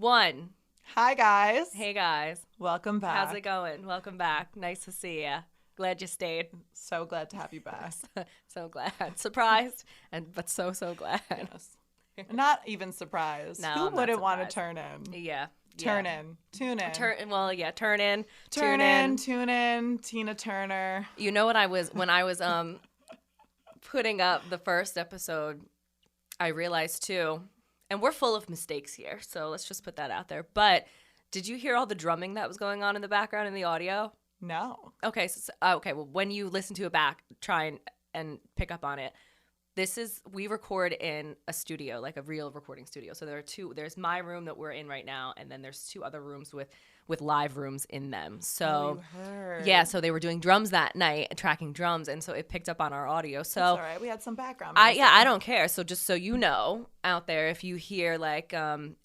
1. Hi, guys. Hey, guys. Welcome back. How's it going? Welcome back. Nice to see you. Glad you stayed. So glad to have you back. So glad. Surprised, but so glad. Yes. Not even surprised. No, Who I'm not wouldn't want to surprised. turn in? Yeah. Turn in. Tune in. Turn in. Tune in. Tina Turner. You know what when I was putting up the first episode, I realized too, and we're full of mistakes here, so let's just put that out there. But did you hear all the drumming that was going on in the background in the audio? No. Okay. Well, when you listen to it back, try and pick up on it. We record in a studio, like a real recording studio. So there's my room that we're in right now, and then there's 2 other rooms with live rooms in them. So you heard. yeah, so they were doing drums that night, tracking drums, and so it picked up on our audio. So That's all right. We had some background. I don't care. So just so you know out there, if you hear like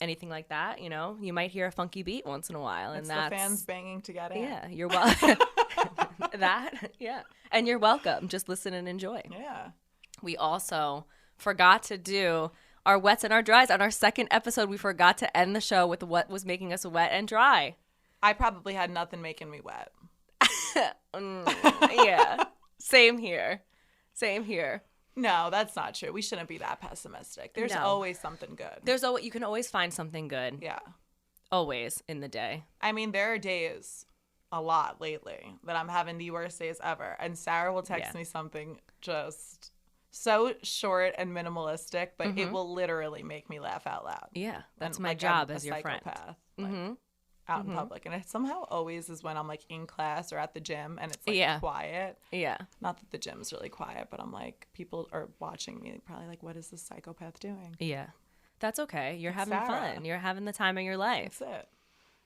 anything like that, you might hear a funky beat once in a while, and that's the fans banging to get in. Yeah, you're welcome. And you're welcome. Just listen and enjoy. Yeah. We also forgot to do our wets and our dries. On our second episode, we forgot to end the show with what was making us wet and dry. I probably had nothing making me wet. Yeah. Same here. No, that's not true. We shouldn't be that pessimistic. There's always something good. You can always find something good. Yeah. Always in the day. I mean, there are days, a lot lately, that I'm having the worst days ever. And Sarah will text me something just so short and minimalistic, but it will literally make me laugh out loud. Yeah, that's and, my like, job I'm as a your friend. psychopath, out in public. And it somehow always is when I'm like in class or at the gym and it's like quiet. Yeah. Not that the gym's really quiet, but I'm like, people are watching me probably like, what is this psychopath doing? Yeah. That's okay. You're having Sarah. fun. You're having the time of your life.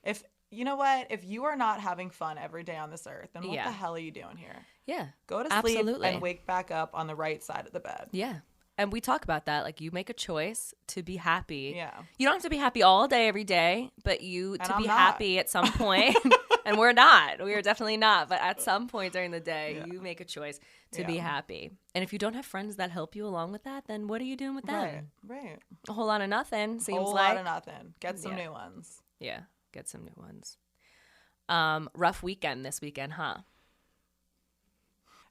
That's it. You know what? If you are not having fun every day on this earth, then what the hell are you doing here? Yeah. Go to sleep and wake back up on the right side of the bed. Yeah. And we talk about that. Like, you make a choice to be happy. Yeah. You don't have to be happy all day, every day, but I'm happy at some point. And we're not. We are definitely not. But at some point during the day, you make a choice to be happy. And if you don't have friends that help you along with that, then what are you doing with them? Right. A whole lot of nothing, seems like. A whole lot of nothing. Get some new ones. Yeah. Get some new ones. Rough weekend this weekend, huh?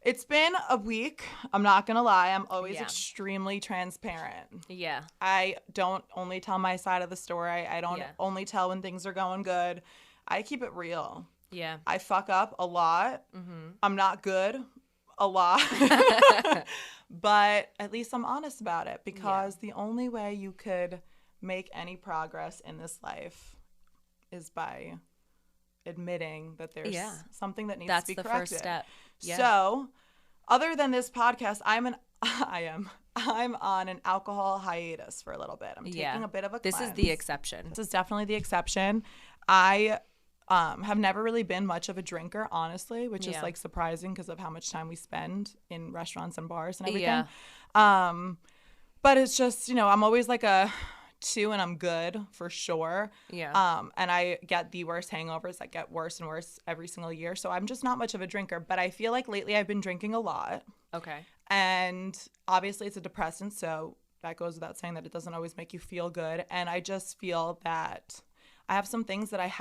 It's been a week. I'm not going to lie. I'm always extremely transparent. Yeah. I don't only tell my side of the story. I don't only tell when things are going good. I keep it real. Yeah. I fuck up a lot. Mm-hmm. I'm not good a lot. But at least I'm honest about it, because the only way you could make any progress in this life is by admitting that there's something that needs to be corrected. That's the first step. Yeah. So, other than this podcast, I'm on an alcohol hiatus for a little bit. I'm taking a bit of a cleanse. This is the exception. This is definitely the exception. I have never really been much of a drinker, honestly, which is like surprising because of how much time we spend in restaurants and bars and everything. Yeah. But it's just, I'm always like a 2 and I'm good for sure. Yeah. And I get the worst hangovers that get worse and worse every single year. So I'm just not much of a drinker, but I feel like lately I've been drinking a lot. Okay. And obviously it's a depressant, so that goes without saying that it doesn't always make you feel good. And I just feel that I have some things that I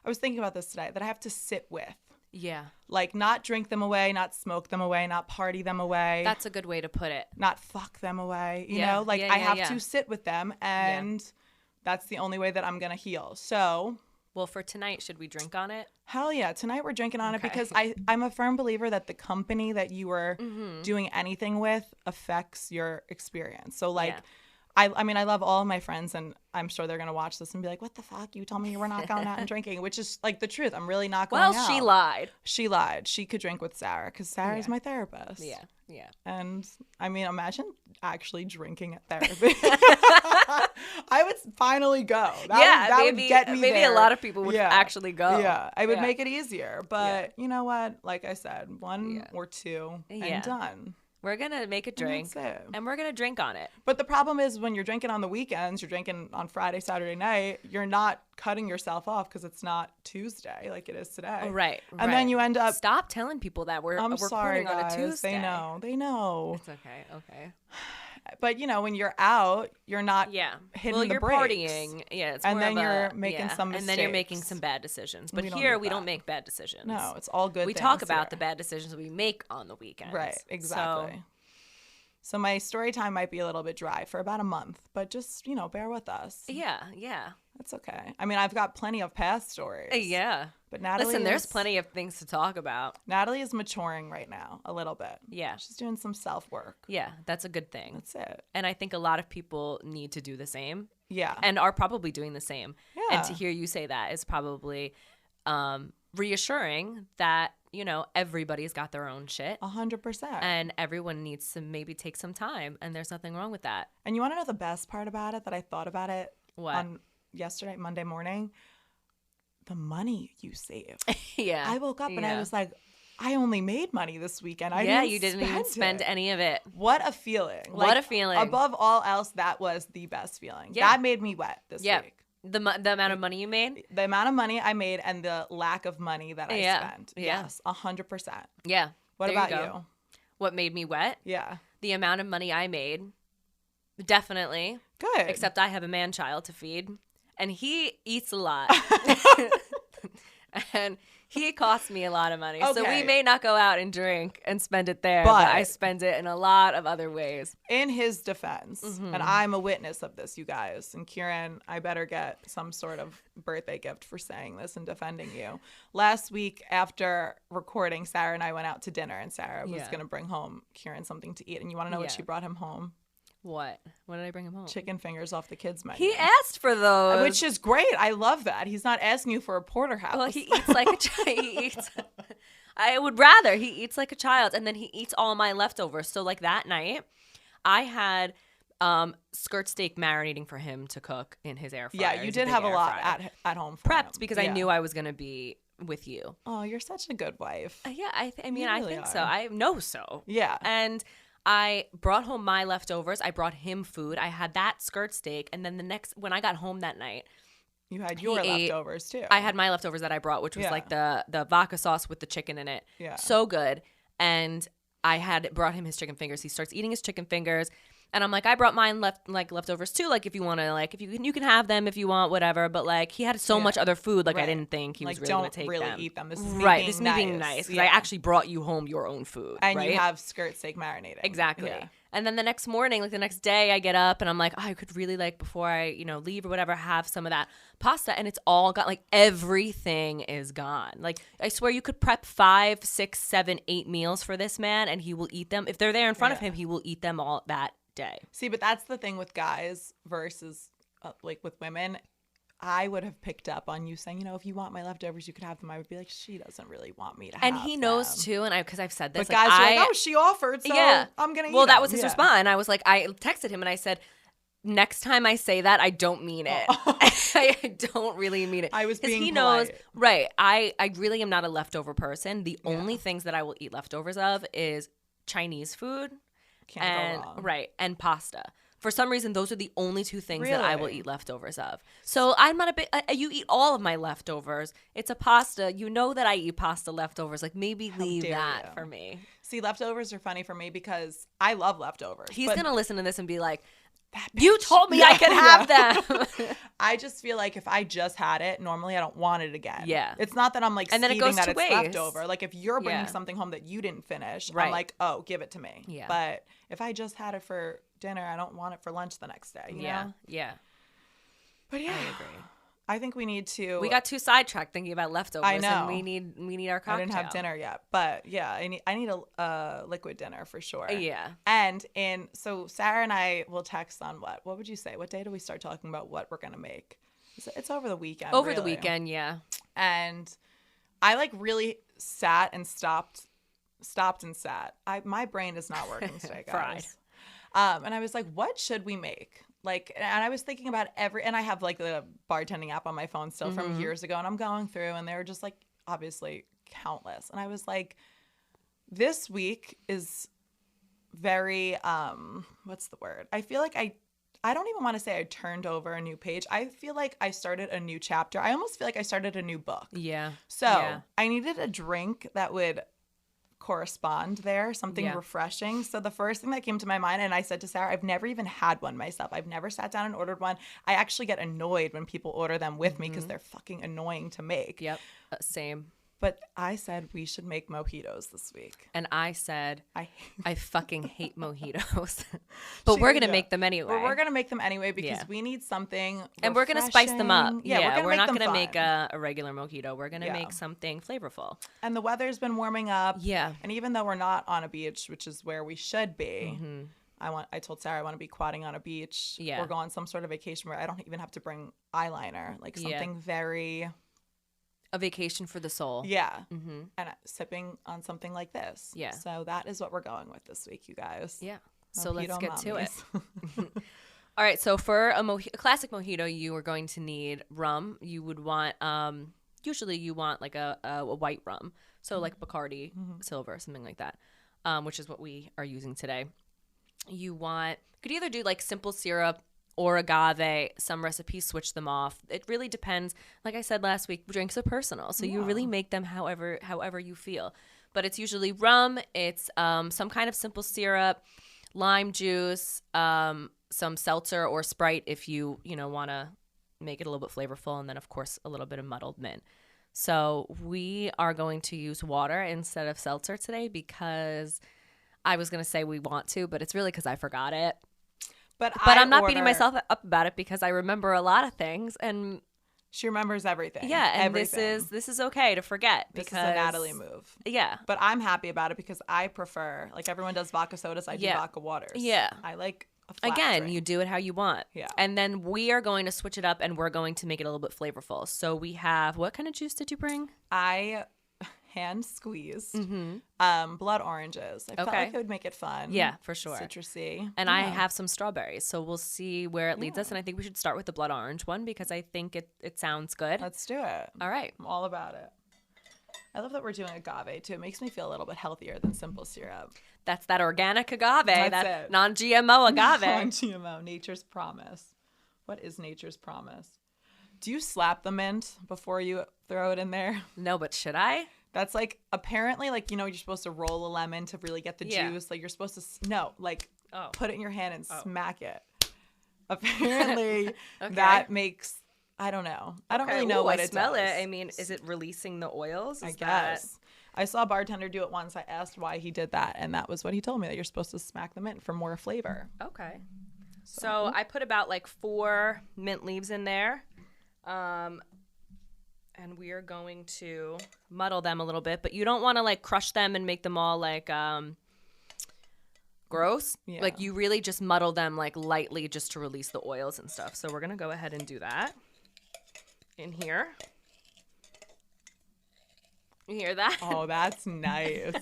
was thinking about this today, that I have to sit with. Yeah. Like, not drink them away, not smoke them away, not party them away. That's a good way to put it. Not fuck them away, you know? Like, I have to sit with them, and that's the only way that I'm going to heal. So, well, for tonight, should we drink on it? Hell yeah. Tonight we're drinking on it, because I'm a firm believer that the company that you are doing anything with affects your experience. So, like, I mean, I love all of my friends, and I'm sure they're going to watch this and be like, what the fuck? You told me you were not going out and drinking, which is like the truth. I'm really not going out. Well, she lied. She lied. She could drink with Sarah, because Sarah's my therapist. Yeah. Yeah. And I mean, imagine actually drinking at therapy. I would finally go. That would get me maybe there. A lot of people would actually go. Yeah, I would make it easier. But you know what? Like I said, 1 or 2 and done. We're going to make a drink, and we're going to drink on it. But the problem is, when you're drinking on the weekends, you're drinking on Friday, Saturday night, you're not cutting yourself off because it's not Tuesday like it is today. Oh, right. And then you end up... Stop telling people that we're recording on a Tuesday. They know. It's okay. But when you're out, you're not hitting the you're brakes. partying. Yeah, it's and more then of you're making some mistakes. And then you're making some bad decisions. But We don't here need we that. don't make bad decisions. No, it's all good. We talk about the bad decisions we make on the weekends. Right, exactly. So my story time might be a little bit dry for about a month, but just, bear with us. Yeah. That's okay. I mean, I've got plenty of past stories. Yeah. But Natalie there's plenty of things to talk about. Natalie is maturing right now a little bit. Yeah. She's doing some self-work. Yeah, that's a good thing. That's it. And I think a lot of people need to do the same. Yeah. And are probably doing the same. Yeah. And to hear you say that is probably reassuring that, everybody's got their own shit. 100%. And everyone needs to maybe take some time. And there's nothing wrong with that. And you want to know the best part about it that I thought about it What? on yesterday, Monday morning? The money you save. Yeah. I woke up and I was like, I only made money this weekend. You didn't even spend any of it. What a feeling. What a feeling. Above all else, that was the best feeling. Yeah. That made me wet this week. The amount of money you made? The amount of money I made and the lack of money that I spent. Yeah. Yes, 100%. Yeah. What There about you? What made me wet? Yeah. The amount of money I made. Definitely. Good. Except I have a man-child to feed. And he eats a lot. And he costs me a lot of money. Okay. So we may not go out and drink and spend it there, but I spend it in a lot of other ways. In his defense, and I'm a witness of this, you guys, and Kieran, I better get some sort of birthday gift for saying this and defending you. Last week after recording, Sarah and I went out to dinner, and Sarah was going to bring home Kieran something to eat. And you want to know what she brought him home? What? What did I bring him home? Chicken fingers off the kids' menu. He asked for those. Which is great. I love that. He's not asking you for a porterhouse. Well, he eats like a child. I would rather. He eats like a child. And then he eats all my leftovers. So like that night, I had skirt steak marinating for him to cook in his air fryer. Yeah, you did have a lot at home for prepped him. because I knew I was going to be with you. Oh, you're such a good wife. Yeah, I mean, You I really think are. so. I know so. Yeah. And I brought home my leftovers. I brought him food. I had that skirt steak. And then when I got home that night, You had your leftovers too. I had my leftovers that I brought, which was like the vodka sauce with the chicken in it. Yeah. So good. And I had brought him his chicken fingers. He starts eating his chicken fingers. And I'm like, I brought mine leftovers too. Like, if you want to, like, if you can have them if you want, whatever. But like, he had so much other food. Like, I didn't think he was really going to take them. Don't really eat them. This is me right. being This is me being nice because Yeah. I actually brought you home your own food. And right? you have skirt steak marinating. Exactly. Yeah. And then the next morning, like the next day, I get up and I'm like, oh, I could really, like, before I, leave or whatever, have some of that pasta. And it's all gone. Like, everything is gone. Like, I swear you could prep 5, 6, 7, 8 meals for this man and he will eat them. If they're there in front of him, he will eat them all that day. See, but that's the thing with guys versus like with women. I would have picked up on you saying, if you want my leftovers, you could have them. I would be like, she doesn't really want me to have And he knows them. too, and because I've said this. But guys are like, oh, she offered, so I'm going to eat Well, that them. was his response. And I was like, I texted him and I said, next time I say that, I don't mean it. I don't really mean it. I was being he polite. knows, right. I really am not a leftover person. The only things that I will eat leftovers of is Chinese food. Can't go wrong. Right, and pasta. For some reason, those are the only two things that I will Really? eat leftovers of. So I'm not a bit. You eat all of my leftovers. It's a pasta. You know that I eat pasta leftovers. Like, maybe leave dare that you. for me. See, leftovers are funny for me because I love leftovers. He's but gonna listen to this and be like, that "You bitch." told me I could have them." I just feel like if I just had it, normally I don't want it again. Yeah. It's not that I'm like And then it scheming goes that to it's waste. leftover. Like, if you're bringing Yeah. something home that you didn't finish, Right. I'm like, oh, give it to me. Yeah. But if I just had it for dinner, I don't want it for lunch the next day. You know? Yeah. But yeah, I agree. I think we need to. We got too sidetracked thinking about leftovers. I know. And we need our cocktail. I didn't have dinner yet, but yeah, I need a liquid dinner for sure. Yeah. And so Sarah and I will text on what would you say? What day do we start talking about what we're gonna make? It's over the weekend. Over the really. weekend, yeah. And I like really sat and stopped and sat. My brain is not working today, guys. And I was like, what should we make? Like, and I was thinking about and I have like the bartending app on my phone still from years ago, and I'm going through, and they were just like, obviously countless. And I was like, this week is very, what's the word? I feel like I don't even want to say I turned over a new page. I feel like I started a new chapter. I almost feel like I started a new book. Yeah. So I needed a drink that would correspond there, something refreshing. So the first thing that came to my mind, and I said to Sarah, I've never even had one myself. I've never sat down and ordered one. I actually get annoyed when people order them with me because they're fucking annoying to make. Yep. Same. But I said we should make mojitos this week. And I said, I fucking hate mojitos. But we're going to make them anyway. Well, we're going to make them anyway because we need something refreshing. And we're going to spice them up. Yeah, we're not going to make a regular mojito. We're going to make something flavorful. And the weather's been warming up. Yeah. And even though we're not on a beach, which is where we should be, I told Sarah I want to be quadding on a beach or go on some sort of vacation where I don't even have to bring eyeliner. Like something very... A vacation for the soul. Yeah. And sipping on something like this. Yeah. So that is what we're going with this week, you guys. Yeah. So let's get to it. All right. So for a classic mojito, you are going to need rum. You would want, usually you want like a white rum. So like Bacardi, Silver, something like that, which is what we are using today. You could either do like simple syrup or agave. Some recipes switch them off. It really depends. Like I said last week, drinks are personal, so you really make them however you feel. But it's usually rum. It's some kind of simple syrup, lime juice, some seltzer or Sprite if you want to make it a little bit flavorful, and then of course a little bit of muddled mint. So we are going to use water instead of seltzer today because I was going to say we want to, but it's really because I forgot it. But I'm not beating myself up about it because I remember a lot of things, and she remembers everything. Yeah, and everything. this is okay to forget because this is a Natalie move. Yeah, but I'm happy about it because I prefer, like everyone does vodka sodas, I do vodka waters. Yeah, I like a flat drink. drink. You do it how you want. Yeah, and then we are going to switch it up, and we're going to make it a little bit flavorful. So we have, what kind of juice did you bring? I hand squeezed blood oranges. I felt like it would make it fun. Yeah, for sure. Citrusy. And I have some strawberries, so we'll see where it leads us. And I think we should start with the blood orange one because I think it sounds good. Let's do it. All right. I'm all about it. I love that we're doing agave too. It makes me feel a little bit healthier than simple syrup. That's that organic agave. That's it. Non-GMO agave. Non-GMO. Nature's promise. What is nature's promise? Do you slap the mint before you throw it in there? No, but should I? That's like, apparently, like, you're supposed to roll a lemon to really get the juice. Like, you're supposed to, put it in your hand and smack it. Apparently, that makes, I don't know. I don't really know what it does. I smell it. I mean, is it releasing the oils? I guess. I saw a bartender do it once. I asked why he did that, and that was what he told me, that you're supposed to smack the mint for more flavor. Okay. So I put about like 4 mint leaves in there. And we are going to muddle them a little bit, but you don't want to like crush them and make them all like gross. Yeah. Like you really just muddle them like lightly just to release the oils and stuff. So we're going to go ahead and do that in here. You hear that? Oh, that's nice.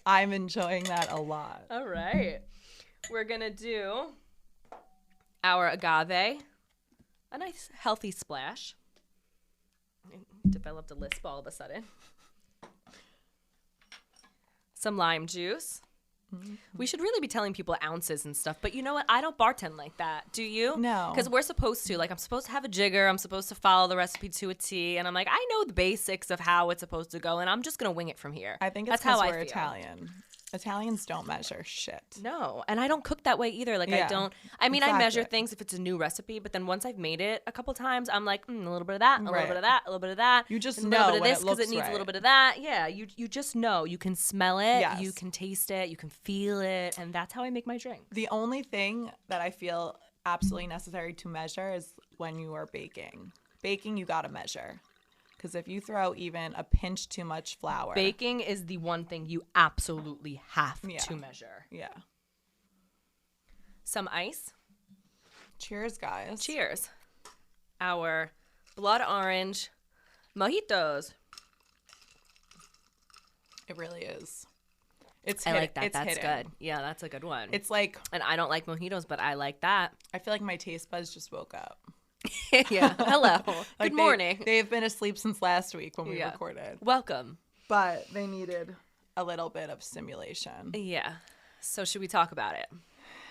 I'm enjoying that a lot. All right. We're going to do our agave, a nice healthy splash. Developed a lisp all of a sudden. Some lime juice. We should really be telling people ounces and stuff, but you know what? I don't bartend like that. Do you? No. Because we're supposed to. Like, I'm supposed to have a jigger. I'm supposed to follow the recipe to a T. And I'm like, I know the basics of how it's supposed to go, and I'm just going to wing it from here. I think it's because we're Italian. Italians don't measure shit. No, and I don't cook that way either. Like I don't. I mean, I measure things if it's a new recipe, but then once I've made it a couple times, I'm like, a little bit of that, a little bit of that, a little bit of that. You just know a little bit of this because it needs right. a little bit of that. Yeah, you just know. You can smell it. Yes. You can taste it. You can feel it, and that's how I make my drink. The only thing that I feel absolutely necessary to measure is when you are baking. Baking, you gotta measure. Because if you throw even a pinch too much flour. Baking is the one thing you absolutely have to measure. Yeah. Some ice. Cheers, guys. Cheers. Our blood orange mojitos. It really is. It's I like that. It's that's hidden. good. Yeah, that's a good one. It's like. And I don't like mojitos, but I like that. I feel like my taste buds just woke up. Yeah. Hello. Like Good morning. They've been asleep since last week when we recorded. Welcome. But they needed a little bit of stimulation. Yeah. So should we talk about it?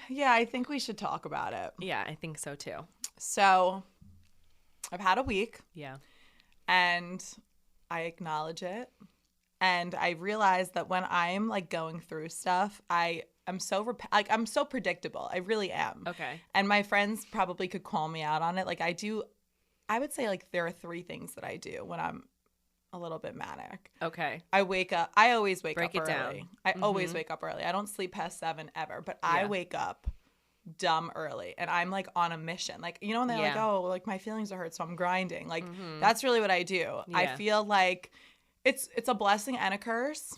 Yeah, I think we should talk about it. Yeah, I think so too. So I've had a week. Yeah. And I acknowledge it. And I realized that when I'm like going through stuff, I'm so I'm so predictable. I really am. Okay. And my friends probably could call me out on it. Like I would say like there are 3 things that I do when I'm a little bit manic. Okay. I always wake Break up it early. down. I always wake up early. I don't sleep past 7 ever, but I wake up dumb early and I'm like on a mission. Like, you know, when they're like, oh, like my feelings are hurt, so I'm grinding. Like that's really what I do. Yeah. I feel like it's a blessing and a curse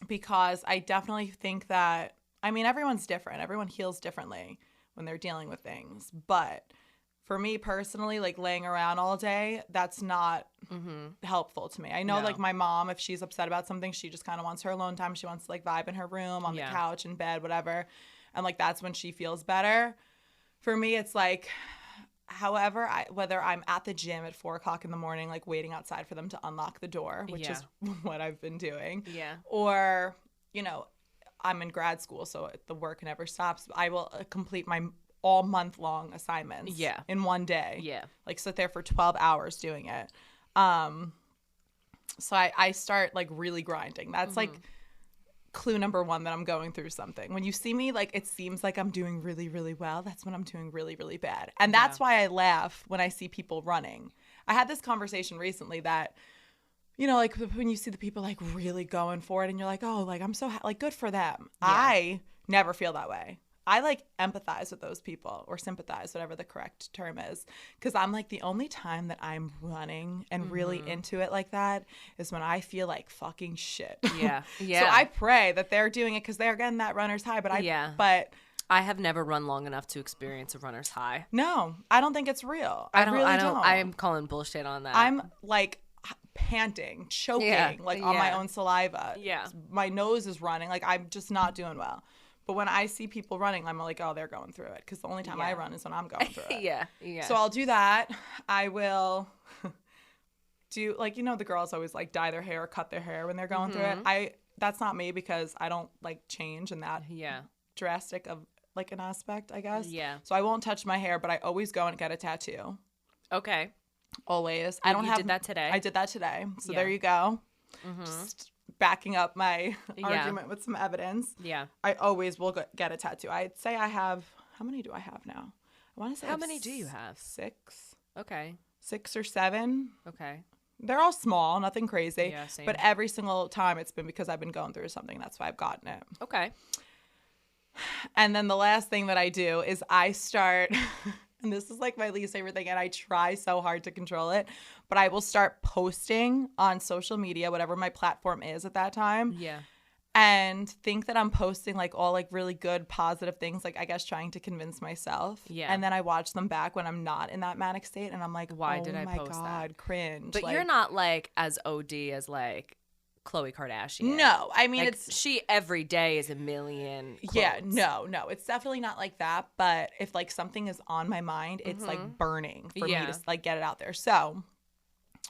because I definitely think that, I mean, everyone's different. Everyone heals differently when they're dealing with things. But for me personally, like laying around all day, that's not helpful to me. I know like my mom, if she's upset about something, she just kind of wants her alone time. She wants to like vibe in her room, on the couch, in bed, whatever. And like that's when she feels better. For me, it's like, however, whether I'm at the gym at 4 o'clock in the morning, like waiting outside for them to unlock the door, which is what I've been doing. Yeah. Or, you know, I'm in grad school, so the work never stops. I will complete my all month long assignments in one day. Yeah. Like sit there for 12 hours doing it. So I start like really grinding. That's like clue number 1 that I'm going through something. When you see me, like it seems like I'm doing really, really well. That's when I'm doing really, really bad. And that's why I laugh when I see people running. I had this conversation recently that, you know, like when you see the people like really going for it and you're like, oh, like I'm so like good for them. Yeah. I never feel that way. I like empathize with those people or sympathize, whatever the correct term is. Because I'm like the only time that I'm running and really into it like that is when I feel like fucking shit. Yeah. Yeah. So I pray that they're doing it because they're getting that runner's high. But I have never run long enough to experience a runner's high. No, I don't think it's real. I really don't. I'm calling bullshit on that. I'm like panting, choking, like on my own saliva. Yeah. My nose is running. Like I'm just not doing well. But when I see people running, I'm like, oh, they're going through it. Because the only time I run is when I'm going through it. Yeah. So I'll do that. I will do, like, you know, the girls always, like, dye their hair or cut their hair when they're going through it. That's not me because I don't, like, change in that drastic of, like, an aspect, I guess. Yeah. So I won't touch my hair, but I always go and get a tattoo. Okay. Always. You did that today? I did that today. So there you go. Just backing up my argument with some evidence. Yeah. I always will get a tattoo. I'd say I have, how many do I have now? I want to say how many do you have? 6. Okay. 6 or 7. Okay. They're all small, nothing crazy. Yeah, same. But every single time it's been because I've been going through something. That's why I've gotten it. Okay. And then the last thing that I do is I start, and this is like my least favorite thing, and I try so hard to control it, but I will start posting on social media, whatever my platform is at that time. Yeah. And think that I'm posting like all like really good, positive things, like I guess trying to convince myself. Yeah. And then I watch them back when I'm not in that manic state, and I'm like, why did I post that? Oh my God, cringe. But like, you're not like as OD as like Khloe Kardashian. No, I mean, like, she every day is a million quotes. Yeah, no, it's definitely not like that. But if like something is on my mind, it's like burning for me to like get it out there. So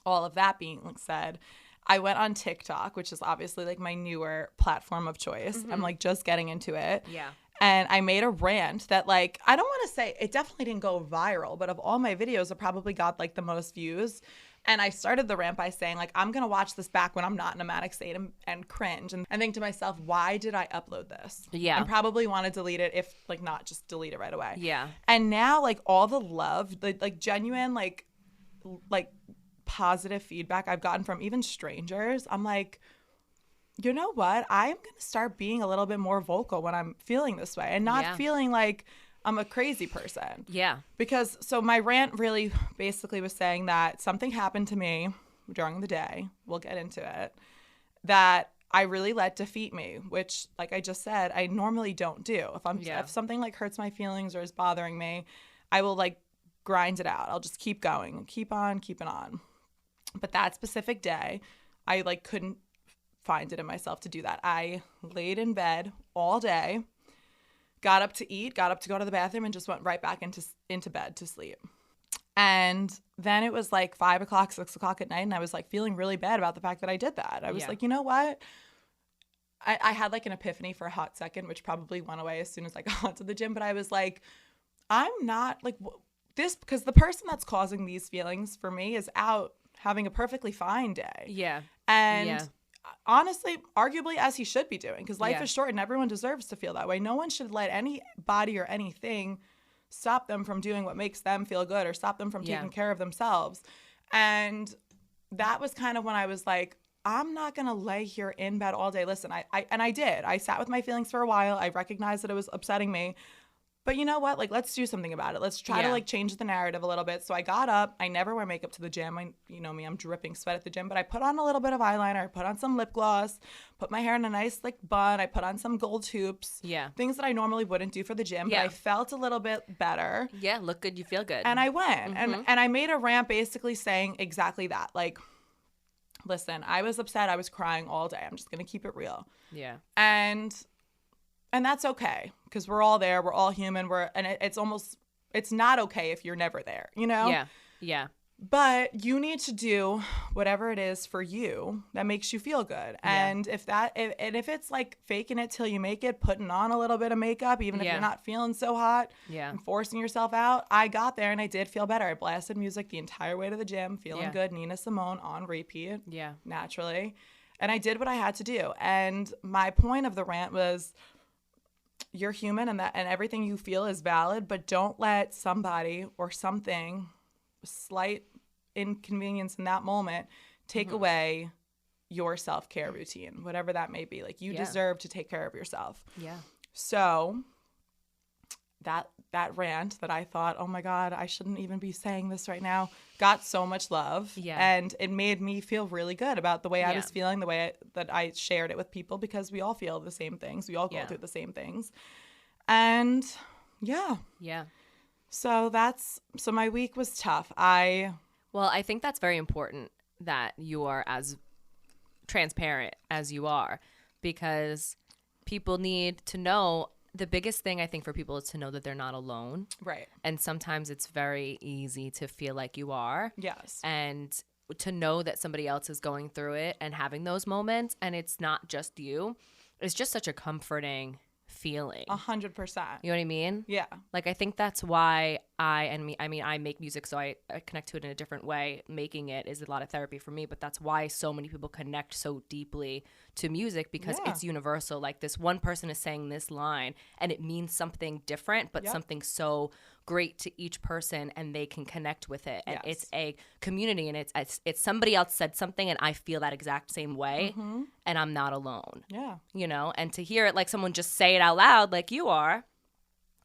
all of that being said, I went on TikTok, which is obviously like my newer platform of choice. I'm like just getting into it. Yeah. And I made a rant that like, I don't want to say it definitely didn't go viral, but of all my videos, it probably got like the most views. And I started the rant by saying, like, I'm going to watch this back when I'm not in a manic state and cringe and think to myself, why did I upload this? Yeah. And probably want to delete it if, like, not just delete it right away. Yeah. And now, like, all the love, like genuine, like positive feedback I've gotten from even strangers, I'm like, you know what? I'm going to start being a little bit more vocal when I'm feeling this way and not feeling like I'm a crazy person. Yeah. Because so my rant really basically was saying that something happened to me during the day. We'll get into it. That I really let defeat me, which like I just said, I normally don't do. If something like hurts my feelings or is bothering me, I will like grind it out. I'll just keep going, keep on keeping on. But that specific day, I like couldn't find it in myself to do that. I laid in bed all day. Got up to eat, got up to go to the bathroom, and just went right back into bed to sleep. And then it was like 5 o'clock, 6 o'clock at night, and I was like feeling really bad about the fact that I did that. I was like, you know what? I had like an epiphany for a hot second, which probably went away as soon as I got to the gym. But I was like, I'm not like this, because the person that's causing these feelings for me is out having a perfectly fine day. Yeah. And honestly, arguably as he should be doing, because life Yeah. is short and everyone deserves to feel that way. No one should let anybody or anything stop them from doing what makes them feel good or stop them from Yeah. taking care of themselves. And that was kind of when I was like, I'm not going to lay here in bed all day. Listen, I did. I sat with my feelings for a while. I recognized that it was upsetting me. But you know what? Like, let's do something about it. Let's try to like change the narrative a little bit. So I got up. I never wear makeup to the gym. You know me, I'm dripping sweat at the gym. But I put on a little bit of eyeliner. I put on some lip gloss. Put my hair in a nice like bun. I put on some gold hoops. Yeah. Things that I normally wouldn't do for the gym. Yeah. But I felt a little bit better. Yeah, look good, you feel good. And I went. And I made a rant basically saying exactly that. Like, listen, I was upset. I was crying all day. I'm just going to keep it real. Yeah. And that's okay, because we're all there. We're all human. It's not okay if you're never there, you know? Yeah. Yeah. But you need to do whatever it is for you that makes you feel good. Yeah. And if it's like faking it till you make it, putting on a little bit of makeup, even if you're not feeling so hot, and forcing yourself out, I got there and I did feel better. I blasted music the entire way to the gym, feeling good. Nina Simone on repeat. Yeah. Naturally. And I did what I had to do. And my point of the rant was, you're human and everything you feel is valid, but don't let somebody or something, slight inconvenience in that moment, take away your self-care routine, whatever that may be. Like, you deserve to take care of yourself. Yeah. So that rant that I thought, oh my God, I shouldn't even be saying this right now, got so much love. Yeah. And it made me feel really good about the way I was feeling, the way that I shared it with people, because we all feel the same things. We all go through the same things. And yeah. So my week was tough. Well, I think that's very important that you are as transparent as you are, because people need to know. The biggest thing I think for people is to know that they're not alone. Right. And sometimes it's very easy to feel like you are. Yes. And to know that somebody else is going through it and having those moments, and it's not just you, it's just such a comforting feeling. 100%. You know what I mean? Yeah. Like, I think that's why I make music, so I connect to it in a different way. Making it is a lot of therapy for me, but that's why so many people connect so deeply to music, because it's universal. Like, this one person is saying this line and it means something different, but something so great to each person, and they can connect with it. And it's a community, and it's somebody else said something and I feel that exact same way, and I'm not alone. Yeah. You know, and to hear it like someone just say it out loud like you are,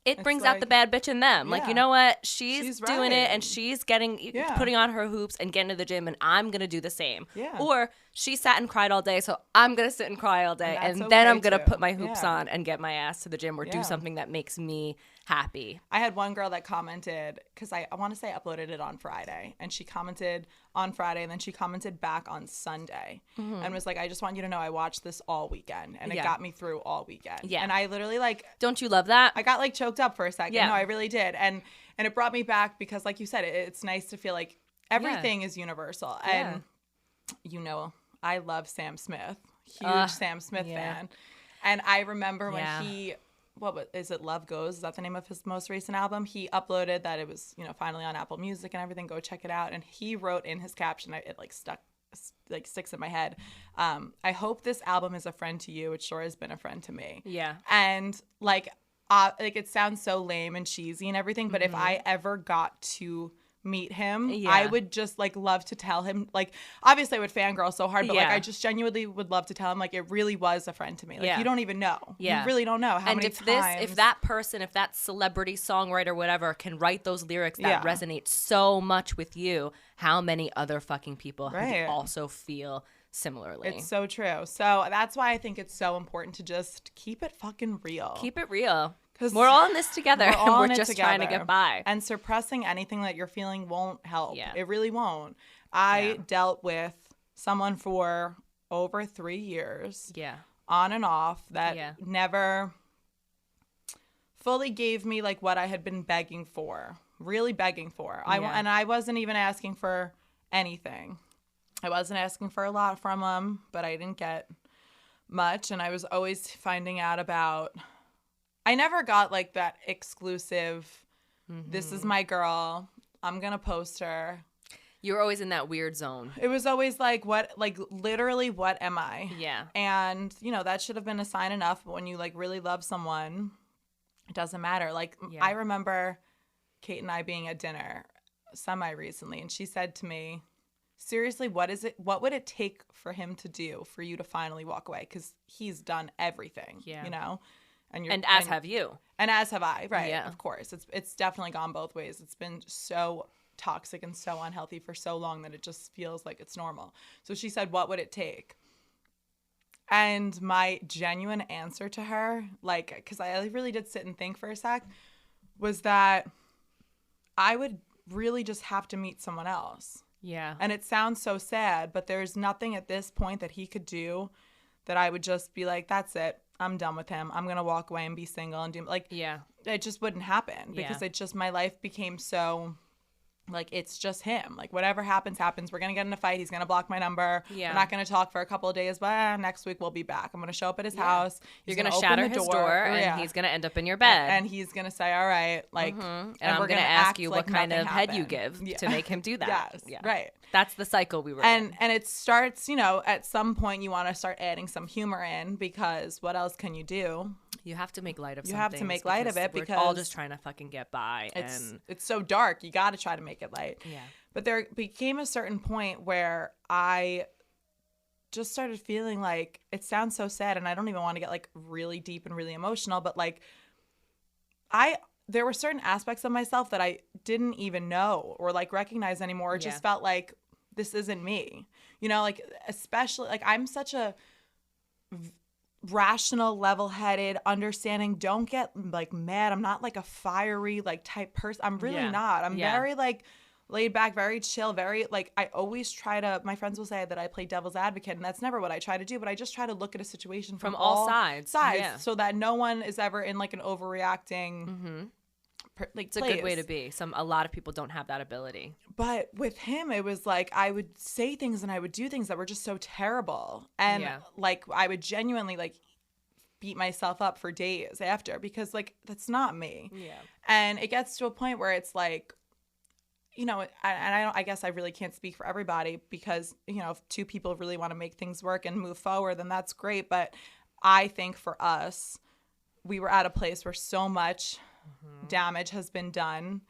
it brings out the bad bitch in them. Like, you know what? She's doing it, and she's putting on her hoops and getting to the gym, and I'm going to do the same. Yeah. Or she sat and cried all day, so I'm going to sit and cry all day, and then I'm going to put my hoops on and get my ass to the gym, or do something that makes me happy. I had one girl that commented, because I want to say I uploaded it on Friday, and she commented on Friday, and then she commented back on Sunday, and was like, I just want you to know I watched this all weekend, and it got me through all weekend. Yeah. And I literally, like, don't you love that? I got like choked up for a second. Yeah. No, I really did. And it brought me back, because like you said, it's nice to feel like everything is universal. And you know, I love Sam Smith. Huge Sam Smith fan. And I remember when he, is it Love Goes? Is that the name of his most recent album? He uploaded that it was, you know, finally on Apple Music and everything. Go check it out. And he wrote in his caption, it like sticks in my head. I hope this album is a friend to you. It sure has been a friend to me. Yeah. And like it sounds so lame and cheesy and everything, but if I ever got to meet him, I would just like love to tell him, like, obviously I would fangirl so hard, but like I just genuinely would love to tell him, like, it really was a friend to me. Like, you don't even know. You really don't know how many times. If that person, if that celebrity songwriter, whatever, can write those lyrics that resonate so much with you, how many other fucking people also feel similarly? It's so true. So that's why I think it's so important to just keep it fucking real. Keep it real. We're all in this together, and we're just trying to get by. And suppressing anything that you're feeling won't help. Yeah. It really won't. I dealt with someone for over 3 years, on and off, that never fully gave me like what I had been begging for, really begging for. And I wasn't even asking for anything. I wasn't asking for a lot from them, but I didn't get much. And I was always finding out about... I never got like that exclusive, this is my girl, I'm going to post her. You were always in that weird zone. It was always like, what, like literally, what am I? Yeah. And, you know, that should have been a sign enough. But when you like really love someone, it doesn't matter. Like, I remember Kate and I being at dinner semi-recently, and she said to me, seriously, what would it take for him to do for you to finally walk away? Because he's done everything, you know? And as have you. And as have I, right? Yeah. Of course. It's definitely gone both ways. It's been so toxic and so unhealthy for so long that it just feels like it's normal. So she said, what would it take? And my genuine answer to her, like, because I really did sit and think for a sec, was that I would really just have to meet someone else. Yeah. And it sounds so sad, but there's nothing at this point that he could do that I would just be like, that's it. I'm done with him. I'm going to walk away and be single and do, like, it just wouldn't happen because it just, my life became so, like, it's just him. Like, whatever happens, happens. We're going to get in a fight. He's going to block my number. Yeah. We're not going to talk for a couple of days, but next week we'll be back. I'm going to show up at his house. You're going to shatter his door and he's going to end up in your bed. And he's going to say, all right, like, and I'm going to ask you what kind of head you give to make him do that. Yes, right. That's the cycle we were in. And it starts, you know, at some point you want to start adding some humor in because what else can you do? You have to make light of something. You have to make light of it because we're all just trying to fucking get by. It's so dark. You got to try to make it light. Yeah. But there became a certain point where I just started feeling like, it sounds so sad and I don't even want to get like really deep and really emotional, but like there were certain aspects of myself that I didn't even know or like recognize anymore. It just felt like this isn't me, you know, like especially like I'm such a rational, level-headed, understanding, don't get like mad. I'm not like a fiery like type person. I'm really not. I'm very like laid back, very chill, very like I always try to, my friends will say that I play devil's advocate and that's never what I try to do, but I just try to look at a situation from all sides so that no one is ever in like an overreacting it's a good way to be. A lot of people don't have that ability. But with him, it was like I would say things and I would do things that were just so terrible. And like I would genuinely like beat myself up for days after because like that's not me. Yeah. And it gets to a point where it's like, you know, and I guess I really can't speak for everybody because, you know, if two people really want to make things work and move forward, then that's great. But I think for us, we were at a place where so much damage has been done.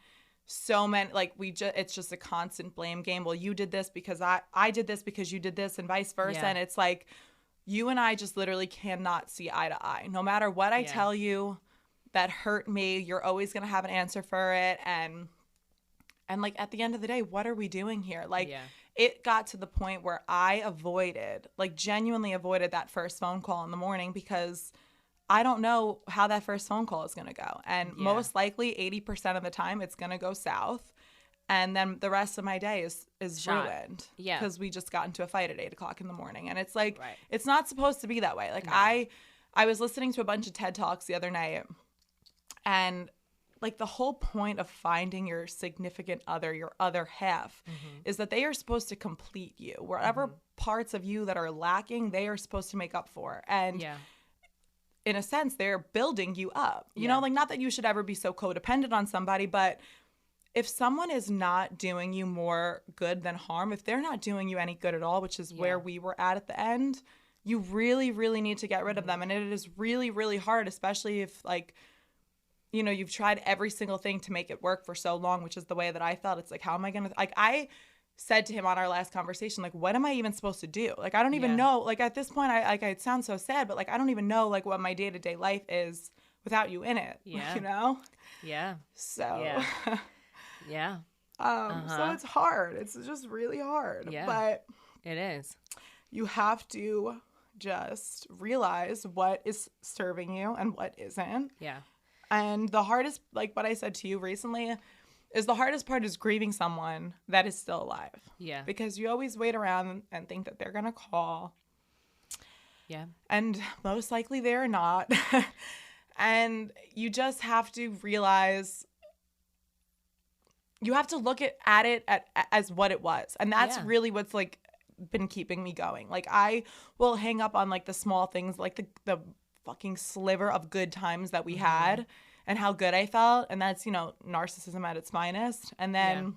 So many, like it's just a constant blame game. Well, you did this because I did this because you did this and vice versa. And it's like, you and I just literally cannot see eye to eye. No matter what I tell you that hurt me, you're always going to have an answer for it. And like at the end of the day, what are we doing here? Like it got to the point where I genuinely avoided that first phone call in the morning because I don't know how that first phone call is going to go. And most likely 80% of the time it's going to go south. And then the rest of my day is ruined. Yeah. Because we just got into a fight at 8:00 in the morning. And it's like, it's not supposed to be that way. Like I was listening to a bunch of TED Talks the other night. And like the whole point of finding your significant other, your other half, is that they are supposed to complete you. Wherever parts of you that are lacking, they are supposed to make up for. And in a sense, they're building you up. You know, like not that you should ever be so codependent on somebody, but if someone is not doing you more good than harm, if they're not doing you any good at all, which is where we were at the end, you really, really need to get rid of them. And it is really, really hard, especially if like, you know, you've tried every single thing to make it work for so long, which is the way that I felt. It's like, how am I going to, like, I said to him on our last conversation, like, what am I even supposed to do? Like, I don't even know, like at this point, it sounds so sad, but like, I don't even know like what my day-to-day life is without you in it, you know? Yeah. So, yeah. So it's hard. It's just really hard. Yeah. But it is. You have to just realize what is serving you and what isn't. Yeah. And the hardest, like what I said to you recently, is the hardest part is grieving someone that is still alive. Yeah. Because you always wait around and think that they're going to call. Yeah. And most likely they're not. And you just have to realize, you have to look at it as what it was. And that's really what's like been keeping me going. Like I will hang up on like the small things, like the fucking sliver of good times that we had and how good I felt. And that's, you know, narcissism at its finest. And then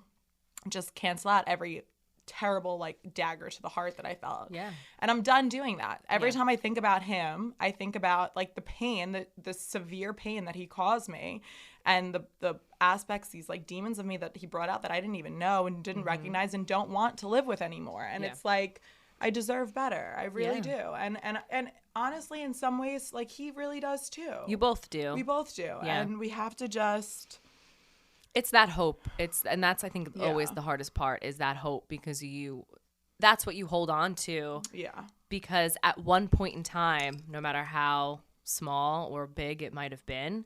just cancel out every terrible like dagger to the heart that I felt. Yeah. And I'm done doing that. Every time I think about him, I think about like the pain, the severe pain that he caused me, and the aspects, these like demons of me that he brought out that I didn't even know and didn't recognize and don't want to live with anymore. And it's like, I deserve better. I really do. And honestly, in some ways, like he really does too. You both do. We both do. Yeah. And we have to just... It's that hope. And that's, I think, always the hardest part is that hope, because that's what you hold on to. Yeah. Because at one point in time, no matter how small or big it might have been,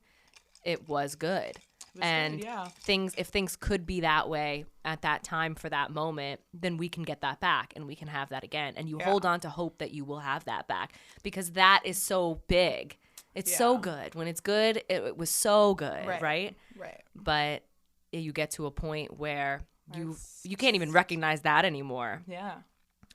it was good. If things could be that way at that time for that moment, then we can get that back and we can have that again. And you hold on to hope that you will have that back, because that is so big. It's so good. When it's good, it was so good, right? Right. But you get to a point where you can't even recognize that anymore. Yeah.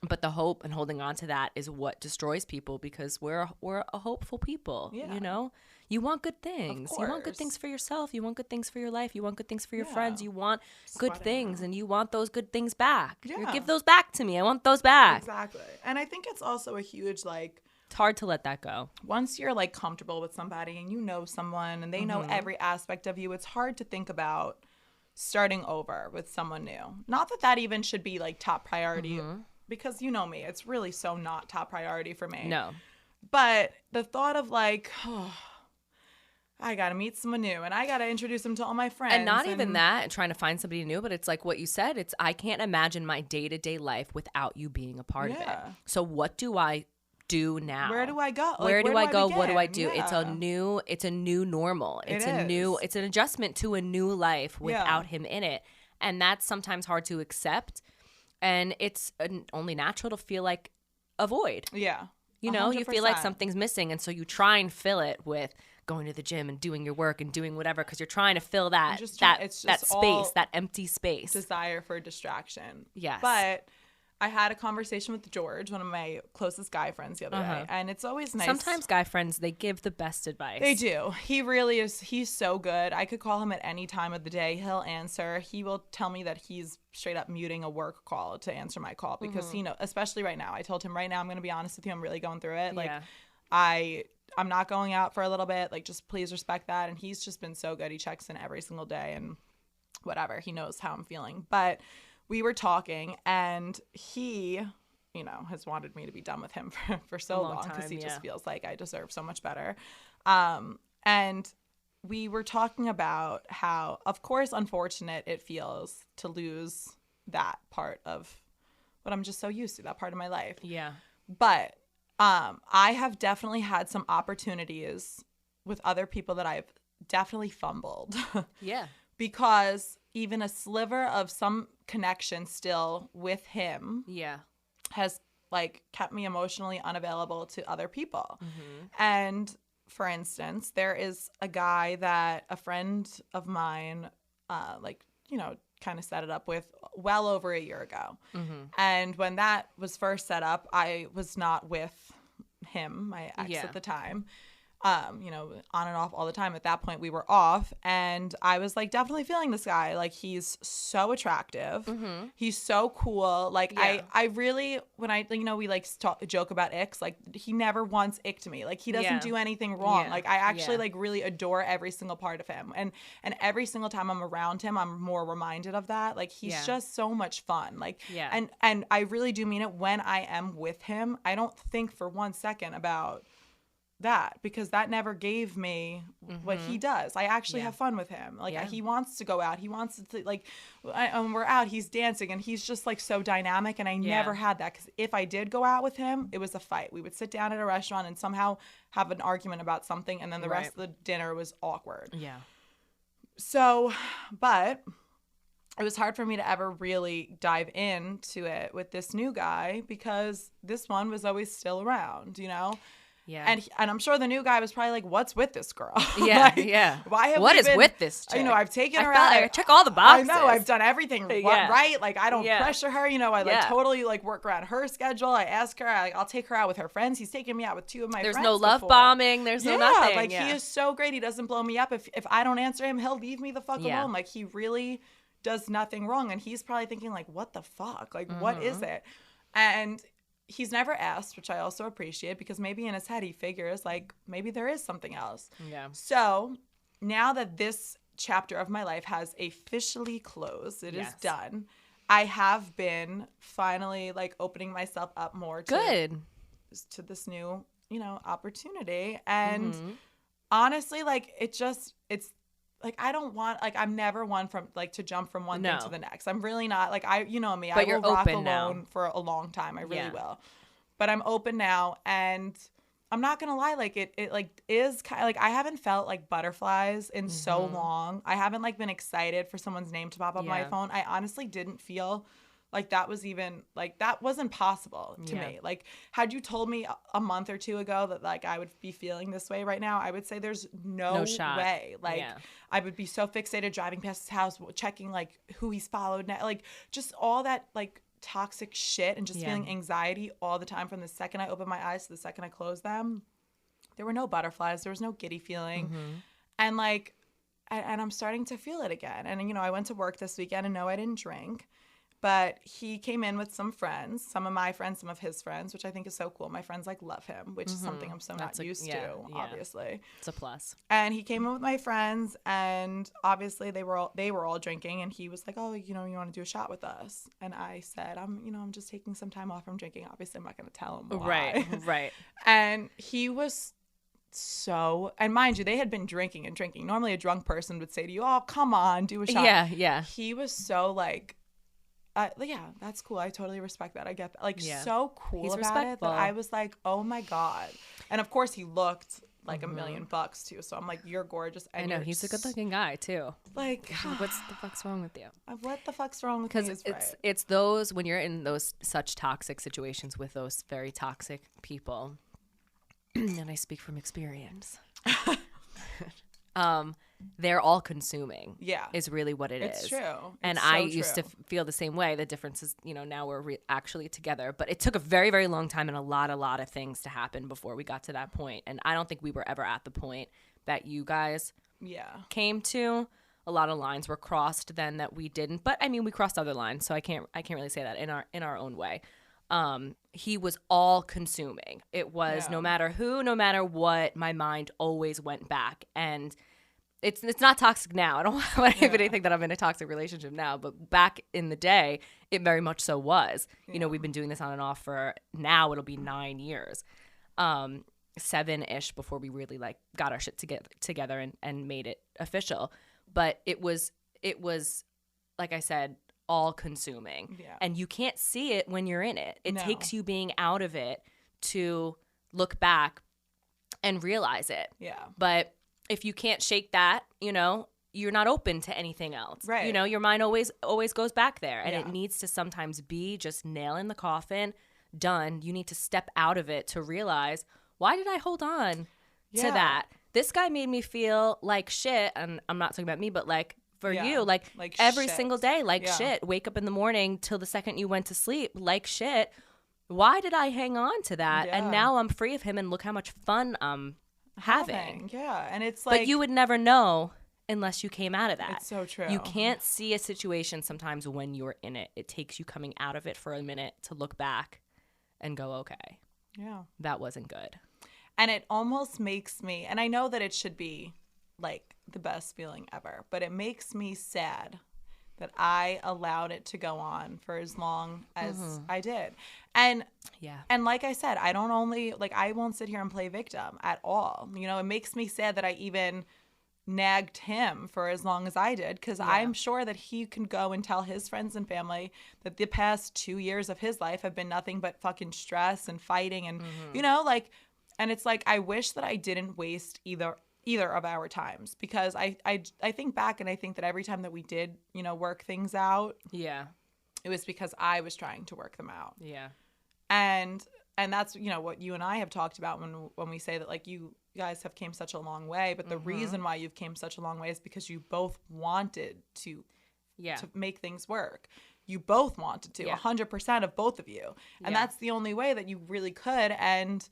But the hope and holding on to that is what destroys people, because we're a hopeful people. You know, you want good things. You want good things for yourself. You want good things for your life. You want good things for your friends. You want good things, and you want those good things back. You give those back to me. I want those back. Exactly. And I think it's also a huge like. It's hard to let that go. Once you're like comfortable with somebody and you know someone and they know every aspect of you, it's hard to think about starting over with someone new. Not that even should be like top priority, because you know me, it's really so not top priority for me. No. But the thought of like, I got to meet someone new and I got to introduce them to all my friends. And not even that, and trying to find somebody new, but it's like what you said, I can't imagine my day-to-day life without you being a part of it. So what do I do now? Where do I go? Where do I go? What do I do? It's a new normal. It's an adjustment to a new life without him in it. And that's sometimes hard to accept. And it's only natural to feel like a void. Yeah. You know, 100%. You feel like something's missing. And so you try and fill it with going to the gym and doing your work and doing whatever, because you're trying to fill that space, that empty space. Desire for distraction. Yes. But I had a conversation with George, one of my closest guy friends, the other day, and it's always nice. Sometimes guy friends, they give the best advice. They do. He really is. He's so good. I could call him at any time of the day. He'll answer. He will tell me that he's straight up muting a work call to answer my call, because he knows, especially right now. I told him right now, I'm going to be honest with you, I'm really going through it. Like, I'm not going out for a little bit. Like, just please respect that. And he's just been so good. He checks in every single day and whatever. He knows how I'm feeling. But we were talking, and he, you know, has wanted me to be done with him for so long, because he just feels like I deserve so much better. And we were talking about how, of course, unfortunate it feels to lose that part of what I'm just so used to, that part of my life. Yeah. But I have definitely had some opportunities with other people that I've definitely fumbled. Yeah. Because even a sliver of some connection still with him has like kept me emotionally unavailable to other people. And for instance, there is a guy that a friend of mine kind of set it up with well over a year ago. And when that was first set up, I was not with him, my ex at the time. On and off all the time. At that point, we were off, and I was like definitely feeling this guy. Like, he's so attractive. He's so cool. Like, I really, when we like joke about icks, like he never once icked me. Like, he doesn't do anything wrong. Like, I actually like really adore every single part of him, and every single time I'm around him, I'm more reminded of that. Like, he's just so much fun. Like, and I really do mean it. When I am with him, I don't think for 1 second about that, because that never gave me what he does. I actually have fun with him. Like, he wants to go out. He wants to, like, when we're out, he's dancing, and he's just like so dynamic. And I never had that, because if I did go out with him, it was a fight. We would sit down at a restaurant and somehow have an argument about something, and then the rest of the dinner was awkward. Yeah. So, but it was hard for me to ever really dive into it with this new guy, because this one was always still around, you know? Yeah. And I'm sure the new guy was probably like, what's with this girl? Yeah. Like, why have what is with this chick? I've taken her out. I check all the boxes. I know. I've done everything right. Like, I don't pressure her. I like totally like work around her schedule. I ask her. I'll take her out with her friends. He's taken me out with 2 of my friends. There's no love bombing. There's no nothing. Like, he is so great. He doesn't blow me up. If I don't answer him, he'll leave me the fuck alone. Like, he really does nothing wrong. And he's probably thinking like, what the fuck? Like, what is it? And he's never asked, which I also appreciate, because maybe in his head he figures like maybe there is something else. Yeah. So now that this chapter of my life has officially closed, it is done. I have been finally like opening myself up more to this new, you know, opportunity. And honestly, like it's like I don't want, like I'm never one from like to jump from one thing to the next. I'm really not like you know me. But I will rock alone now. for a long time. I really will. But I'm open now, and I'm not gonna lie, like it like is kind of like I haven't felt like butterflies in so long. I haven't like been excited for someone's name to pop up on my phone. I honestly didn't feel like that was even like that wasn't possible to me. Like had you told me a month or two ago that like I would be feeling this way right now, I would say there's no shot. way. Like I would be so fixated driving past his house, checking like who he's followed now, like just all that like toxic shit, and just feeling anxiety all the time from the second I open my eyes to the second I close them. There were no butterflies. There was no giddy feeling. And like, and I'm starting to feel it again. And, you know, I went to work this weekend, and no, I didn't drink. But he came in with some friends, some of my friends, some of his friends, which I think is so cool. My friends like love him, which is something I'm so not used to, obviously. It's a plus. And he came in with my friends, and obviously they were all drinking, and he was like, "Oh, you know, you want to do a shot with us?" And I said, I'm just taking some time off from drinking. Obviously, I'm not going to tell him why. Right. And he was so, and mind you, they had been drinking and drinking. Normally a drunk person would say to you, "Oh, come on, do a shot." Yeah. He was so like, yeah, that's cool. I totally respect that. I get that. Like, so cool He's about respectful. it that I was like, oh my God. And of course, he looked like $1,000,000 too. So I'm like, you're gorgeous. And I know, he's a good looking guy too. Like, what's the fuck's wrong with you? What the fuck's wrong with me? Because it's those, when you're in those such toxic situations with those very toxic people, and I speak from experience. They're all consuming. Yeah. Is really what it's true. And I used to feel the same way. The difference is, you know, now we're actually together. But it took a very, very long time and a lot of things to happen before we got to that point. And I don't think we were ever at the point that you guys came to. A lot of lines were crossed then that we didn't. But I mean, we crossed other lines, so I can't really say that in our own way. He was all consuming. It was no matter who, no matter what, my mind always went back. And it's not toxic now. I don't want anybody to think that I'm in a toxic relationship now, but back in the day, it very much so was. You know, we've been doing this on and off for, now it'll be 9 years, 7-ish before we really like got our shit together and made it official. But it was like I said, all consuming. Yeah. And you can't see it when you're in it. It takes you being out of it to look back and realize it. Yeah. But if you can't shake that, you know, you're not open to anything else. Right. You know, your mind always goes back there. And it needs to sometimes be just nail in the coffin, done. You need to step out of it to realize, why did I hold on to that? This guy made me feel like shit. And I'm not talking about me, but like for you, like every single day, like shit. Wake up in the morning till the second you went to sleep, like shit. Why did I hang on to that? Yeah. And now I'm free of him, and look how much fun I'm having. Yeah. And it's like, but you would never know unless you came out of that. It's so true. You can't see a situation sometimes when you're in it. It takes you coming out of it for a minute to look back and go, okay, that wasn't good. And it almost makes me, and I know that it should be like the best feeling ever, but it makes me sad that I allowed it to go on for as long as I did. And and like I said, I won't sit here and play victim at all. You know, it makes me sad that I even nagged him for as long as I did, because I'm sure that he can go and tell his friends and family that the past 2 years of his life have been nothing but fucking stress and fighting and, you know, like, and it's like, I wish that I didn't waste either of our times, because I think back and I think that every time that we did, you know, work things out, it was because I was trying to work them out. Yeah. And that's, you know, what you and I have talked about when we say that, like, you guys have came such a long way, but the reason why you've came such a long way is because you both wanted to make things work. You both wanted to, 100% of both of you. And that's the only way that you really could. And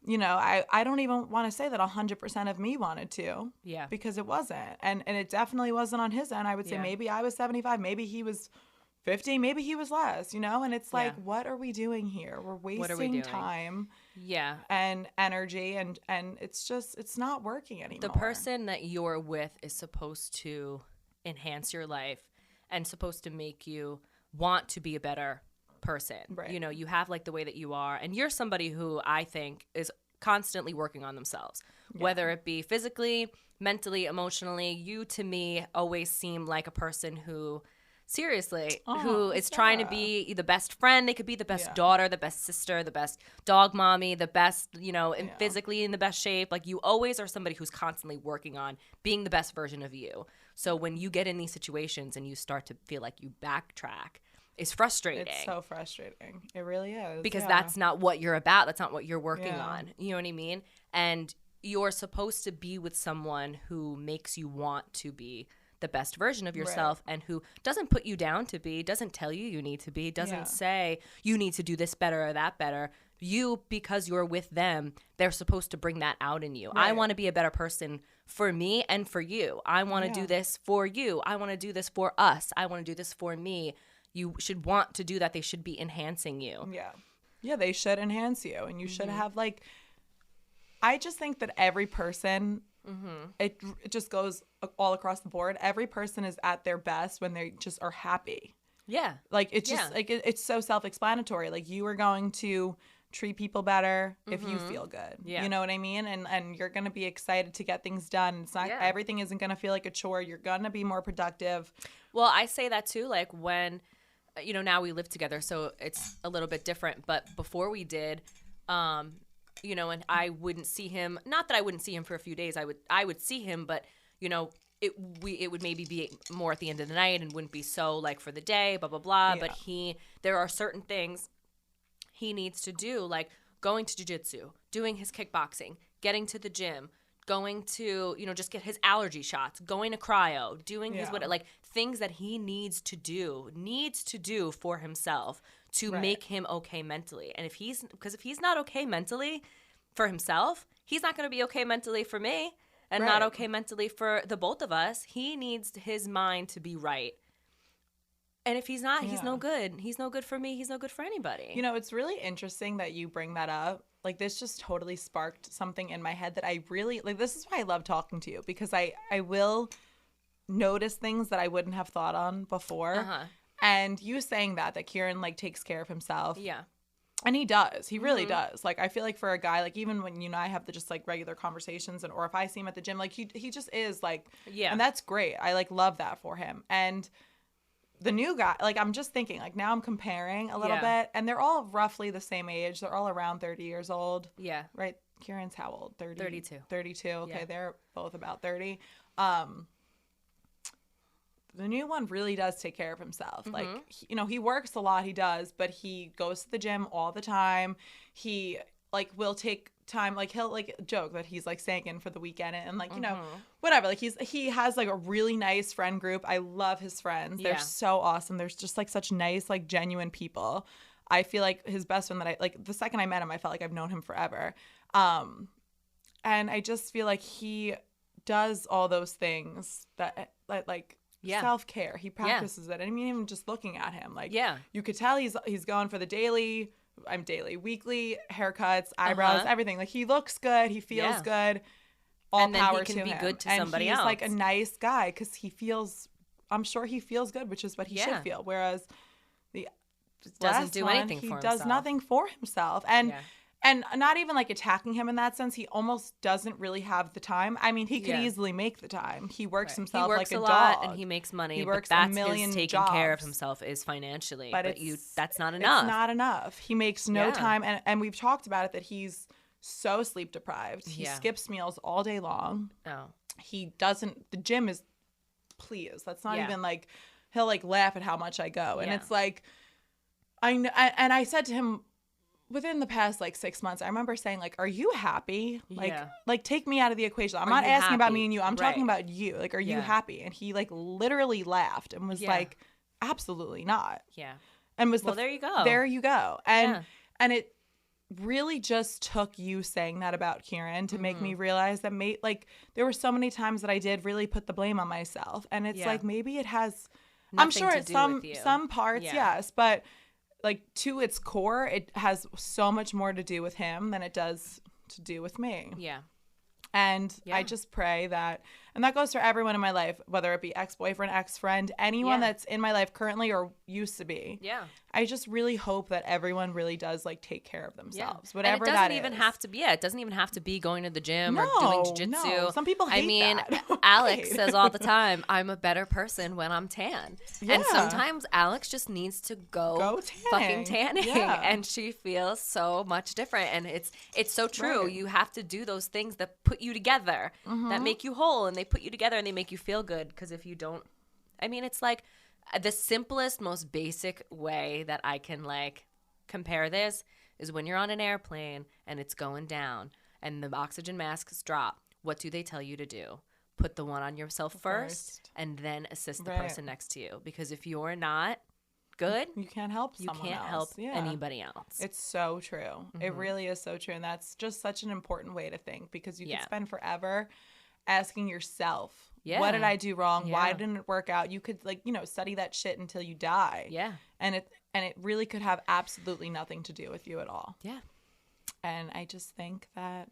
you know, I don't even want to say that 100% of me wanted to. Yeah. Because it wasn't. And it definitely wasn't on his end. I would say maybe I was 75, maybe he was 50, maybe he was less, you know? And it's like, what are we doing here? We're wasting time. Yeah. And energy, and it's just, it's not working anymore. The person that you're with is supposed to enhance your life and supposed to make you want to be a better person. Right. You know, you have like the way that you are, and you're somebody who I think is constantly working on themselves, whether it be physically, mentally, emotionally. You, to me, always seem like a person who, seriously, who is trying to be the best friend. They could be the best daughter, the best sister, the best dog mommy, the best, you know, and physically in the best shape. Like, you always are somebody who's constantly working on being the best version of you. So when you get in these situations and you start to feel like you backtrack, it's frustrating. It's so frustrating. It really is. Because that's not what you're about. That's not what you're working on. You know what I mean? And you're supposed to be with someone who makes you want to be the best version of yourself, and who doesn't put you down to be, doesn't tell you need to be, doesn't say you need to do this better or that better. You, because you're with them, they're supposed to bring that out in you. Right. I want to be a better person for me and for you. I want to do this for you. I want to do this for us. I want to do this for me. You should want to do that. They should be enhancing you. Yeah. Yeah, they should enhance you. And you should have, like, I just think that every person, it just goes all across the board. Every person is at their best when they just are happy. Yeah. Like, it's just, like, it's so self-explanatory. Like, you are going to treat people better if you feel good. Yeah. You know what I mean? And you're going to be excited to get things done. It's not, everything isn't going to feel like a chore. You're going to be more productive. Well, I say that too, like, when, you know, now we live together, so it's a little bit different. But before we did, you know, and I wouldn't see him. Not that I wouldn't see him for a few days. I would see him, but, you know, it would maybe be more at the end of the night and wouldn't be so, like, for the day, blah, blah, blah. Yeah. But there are certain things he needs to do, like going to jiu-jitsu, doing his kickboxing, getting to the gym, going to, you know, just get his allergy shots, going to cryo, doing his like things that he needs to do for himself to make him okay mentally. And if he's not okay mentally for himself, he's not going to be okay mentally for me, and not okay mentally for the both of us. He needs his mind to be right. And if he's not, he's no good. He's no good for me. He's no good for anybody. You know, it's really interesting that you bring that up. Like, this just totally sparked something in my head that I really, like, this is why I love talking to you, because I will notice things that I wouldn't have thought on before. And you saying that Kieran, like, takes care of himself. Yeah. And he does. He really does. Like, I feel like for a guy, like, even when you and I have the just, like, regular conversations, or if I see him at the gym, like, he just is, like, and that's great. I, like, love that for him. And the new guy, like, I'm just thinking, like, now I'm comparing a little bit, and they're all roughly the same age. They're all around 30 years old. Yeah. Right? Kieran's how old? 30? 32. 32. Okay, they're both about 30. The new one really does take care of himself. Like, you know, he works a lot, he does, but he goes to the gym all the time. He, like, will take time, like, he'll, like, joke that he's, like, staying in for the weekend, and like, you know, whatever. Like, he has, like, a really nice friend group. I love his friends. They're so awesome. There's just, like, such nice, like, genuine people. I feel like his best friend that I, like, the second I met him, I felt like I've known him forever. And I just feel like he does all those things that like self-care. He practices it. I mean, even just looking at him, like, you could tell he's going for the weekly haircuts, eyebrows, everything. Like, he looks good. He feels good. All and then power he can to be him. good to and somebody he's else. Like a nice guy, because I'm sure he feels good, which is what he should feel. Whereas the doesn't do anything he for does himself. nothing for himself. And not even, like, attacking him in that sense. He almost doesn't really have the time. I mean, he could easily make the time. He works himself like a dog. He works a lot and he makes money. He works but that's a million his taking care of himself is financially. But that's not enough. It's not enough. He makes no time. And we've talked about it, that he's so sleep deprived. He skips meals all day long. He doesn't. The gym is, please. That's not even, like, he'll, like, laugh at how much I go. And it's like, and I said to him, within the past, like, 6 months, I remember saying, like, are you happy? Like, take me out of the equation. I'm not asking about me and you. I'm talking about you. Like, are you happy? And he, like, literally laughed and was like, absolutely not. Yeah. And was there you go. There you go. And it really just took you saying that about Kieran to make me realize that like there were so many times that I did really put the blame on myself, and it's like maybe it has Nothing I'm sure to it's do with you. some parts yes, but like to its core it has so much more to do with him than it does to do with me. And I just pray that, and that goes for everyone in my life, whether it be ex-boyfriend, ex-friend, anyone that's in my life currently or used to be. I just really hope that everyone really does like take care of themselves, whatever that is. And it doesn't even have to be, it doesn't even have to be going to the gym or doing jiu-jitsu. No. Some people hate that. Alex says all the time, I'm a better person when I'm tan. And sometimes Alex just needs to go fucking tanning. And she feels so much different. And it's so true. You have to do those things that put you together, that make you whole, and they put you together and they make you feel good. Because if you don't, I mean, it's like the simplest, most basic way that I can like compare this is when you're on an airplane and it's going down and the oxygen masks drop. What do they tell you to do? Put the one on yourself first and then assist the person next to you. Because if you're not good, you can't help someone else. You can't help anybody else. It's so true. It really is so true. And that's just such an important way to think, because you could spend forever asking yourself, what did I do wrong? Why didn't it work out? You could like, you know, study that shit until you die. And it really could have absolutely nothing to do with you at all. And I just think that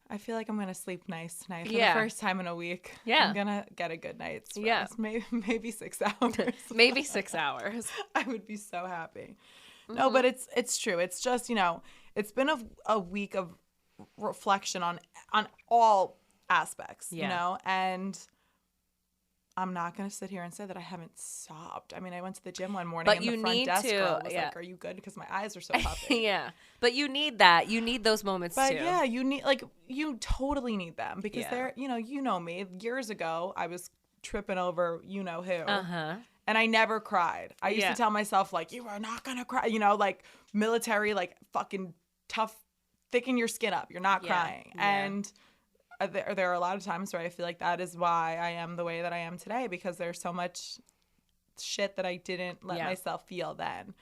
I feel like I'm going to sleep nice tonight for the first time in a week. I'm going to get a good night's rest. Maybe 6 hours. Maybe 6 hours. I would be so happy. No, but it's true. It's just, you know, it's been a week of reflection on all aspects, you know, and I'm not going to sit here and say that I haven't stopped. I mean, I went to the gym one morning and the front desk girl was like, are you good? Because my eyes are so puffy. But you need that. You need those moments too. But you totally need them, because they're, you know me, years ago, I was tripping over you know who. And I never cried. I used to tell myself, like, you are not going to cry, you know, like military, like fucking tough, thicken your skin up. You're not crying. And there are a lot of times where I feel like that is why I am the way that I am today, because there's so much shit that I didn't let myself feel then.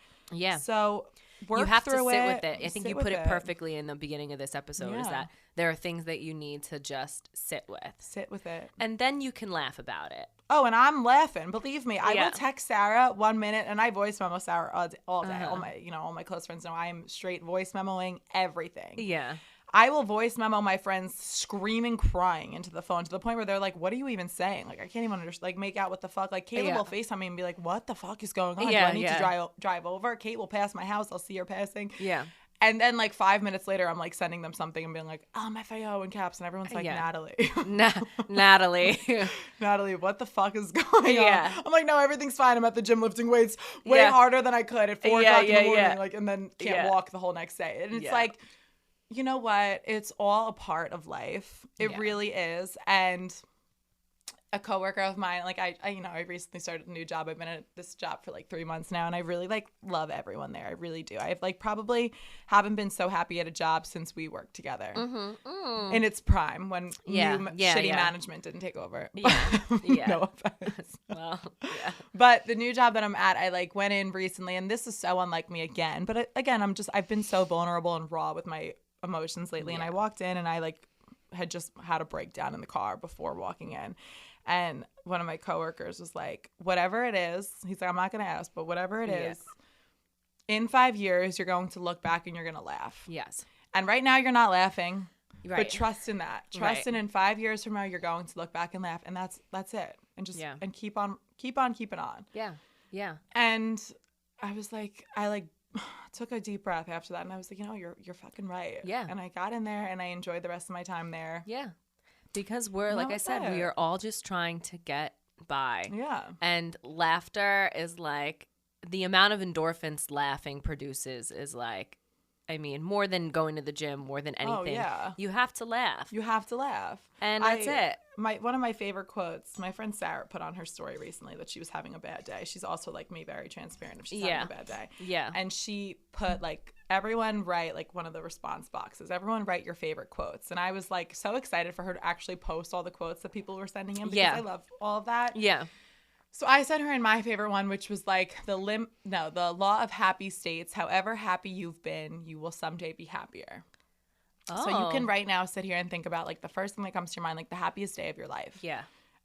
So you have to sit with it. I think you put it perfectly in the beginning of this episode, is that there are things that you need to just sit with it. And then you can laugh about it. Oh, and I'm laughing. Believe me, I will text Sarah 1 minute, and I voice memo Sarah all day. All my close friends know I am straight voice memoing everything. I will voice memo my friends screaming, crying into the phone, to the point where they're like, what are you even saying? Like, I can't even understand. Like, make out what the fuck. Like, Kayla will FaceTime me and be like, what the fuck is going on? Do I need to drive over? Kate will pass my house. I'll see her passing. And then, like, 5 minutes later, I'm, like, sending them something and being like, LMFAO in caps. And everyone's like, Natalie. Natalie. Natalie, what the fuck is going on? I'm like, no, everything's fine. I'm at the gym lifting weights way harder than I could at 4 o'clock in the morning. Like, and then can't walk the whole next day. And it's like, you know what? It's all a part of life. It really is. And a coworker of mine, like I recently started a new job. I've been at this job for like 3 months now, and I really like love everyone there. I really do. I've like probably haven't been so happy at a job since we worked together in its prime, when shitty management didn't take over. No offense. Well, But the new job that I'm at, I like went in recently, and this is so unlike me again. But again, I've been so vulnerable and raw with my emotions lately, and I walked in and I like had just had a breakdown in the car before walking in, and one of my coworkers was like, whatever it is, he's like, I'm not gonna ask, but whatever it is, in 5 years you're going to look back and you're gonna laugh. And right now you're not laughing, but trust in that. Trust in 5 years from now you're going to look back and laugh, and that's it. And just and keep on keeping on. And I was like, I took a deep breath after that, and I was like, you know, you're fucking right. And I got in there and I enjoyed the rest of my time there. Because we're, like I said, we are all just trying to get by. And laughter is like, the amount of endorphins laughing produces is like, I mean, more than going to the gym, more than anything. You have to laugh. And that's it. One of my favorite quotes, my friend Sarah put on her story recently that she was having a bad day. She's also like me, very transparent if she's having a bad day. And she put like, everyone write, like one of the response boxes, everyone write your favorite quotes. And I was like so excited for her to actually post all the quotes that people were sending in, because I love all of that. So I sent her in my favorite one, which was like the law of happy states. However happy you've been, you will someday be happier. Oh. So you can right now sit here and think about like the first thing that comes to your mind, like the happiest day of your life. Yeah.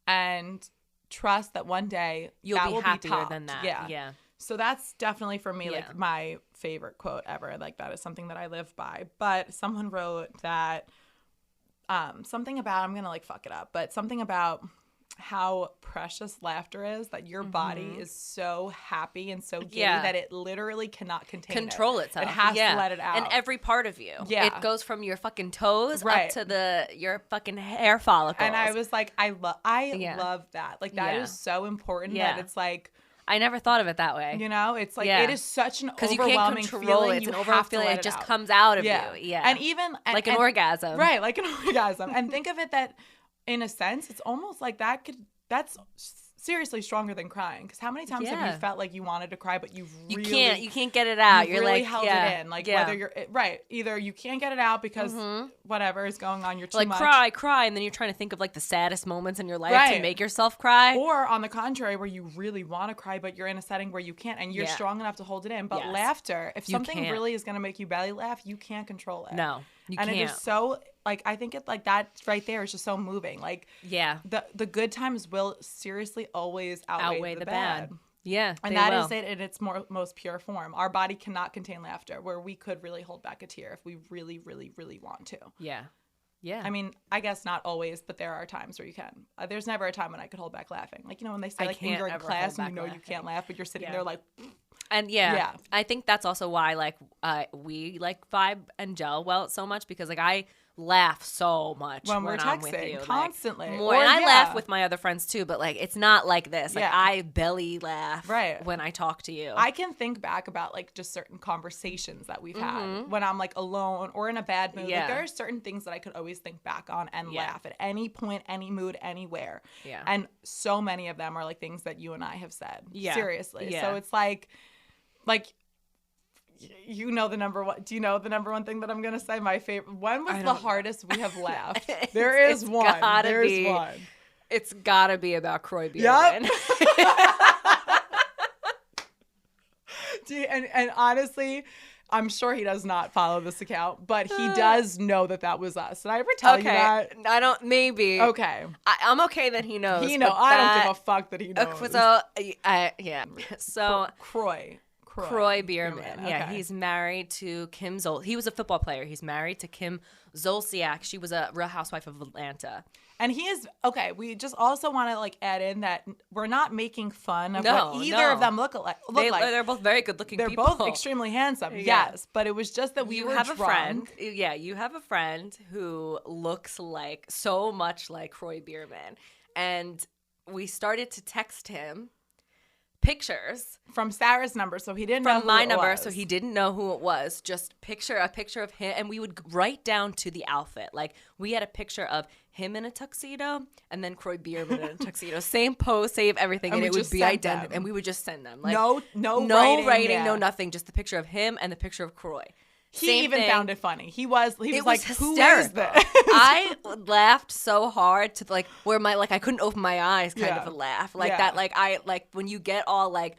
And trust that one day you'll that be will happier be topped. than that. Yeah. Yeah. So that's definitely for me Yeah. like my favorite quote ever. Like that is something that I live by. But someone wrote that something about, I'm gonna like fuck it up, but something about how precious laughter is, that your body is so happy and so giddy that it literally cannot control itself. It has to let it out. And every part of you. Yeah. It goes from your fucking toes Right. up to your fucking hair follicles. And I was like, I love that. Like that is so important that it's like, I never thought of it that way. you know, it's like it is such an because you can't overwhelming control feeling. it. It's You an have overwhelming to feeling. let It just out. comes out of Yeah. you. Yeah. And even like an orgasm. Right, like an orgasm. And think of it that in a sense, it's almost like that's seriously stronger than crying. Because how many times have you felt like you wanted to cry, but you can't get it out. You're really like held it in. Like whether you're right, either you can't get it out because whatever is going on, you're too like much. cry, and then you're trying to think of like the saddest moments in your life Right. to make yourself cry. Or on the contrary, where you really want to cry, but you're in a setting where you can't, and you're strong enough to hold it in. But laughter, if something really is going to make you belly laugh, you can't control it. No, you and can't. it is so like I think it like that right there is just so moving. Like the good times will seriously always outweigh the bad. Yeah, and that is it in its most pure form. Our body cannot contain laughter, where we could really hold back a tear if we really, really, really want to. Yeah. Yeah. I mean, I guess not always, but there are times where you can. There's never a time when I could hold back laughing. Like, you know, when they say like in your class and you know you can't laugh, but you're sitting there like. And I think that's also why like we like vibe and gel well so much, because like I laugh so much when we're I'm texting with you, constantly. Like, more, and I laugh with my other friends too, but like it's not like this. Like I belly laugh when I talk to you. I can think back about like just certain conversations that we've had when I'm like alone or in a bad mood. Like there are certain things that I could always think back on and laugh at any point, any mood, anywhere. Yeah. And so many of them are like things that you and I have said. Yeah. Seriously. Yeah. So it's like you know the number one. Do you know the number one thing that I'm gonna say? My favorite. When was the hardest we have laughed? There is one. There's one. It's gotta be about Croy Bierman. Yep. and honestly, I'm sure he does not follow this account, but he does know that was us. Did I ever tell you that? I don't. Maybe. Okay. I'm okay that he knows. I don't give a fuck that he knows. So yeah. So Croy Bierman. Yeah, he's married to Kim Zol. He was a football player. He's married to Kim Zolciak. She was a Real Housewife of Atlanta. And he is okay. We just also want to like add in that we're not making fun of what either of them look like. They're both very good looking people. They're both extremely handsome. Yes, but it was just that we were have drunk. A friend. Yeah, you have a friend who looks like so much like Croy Bierman, and we started to text him pictures from Sarah's number, so he didn't know from my number, was. So he didn't know who it was. Just a picture of him, and we would write down to the outfit. Like we had a picture of him in a tuxedo, and then Croy Bierman in a tuxedo. Same pose, same everything, and it would be identical. And we would just send them. Like no writing, no nothing. Just the picture of him and the picture of Croy. He even found it funny. He was like, hysterical. Who is this? I laughed so hard to like where my like I couldn't open my eyes kind of a laugh. Like that like I like when you get all like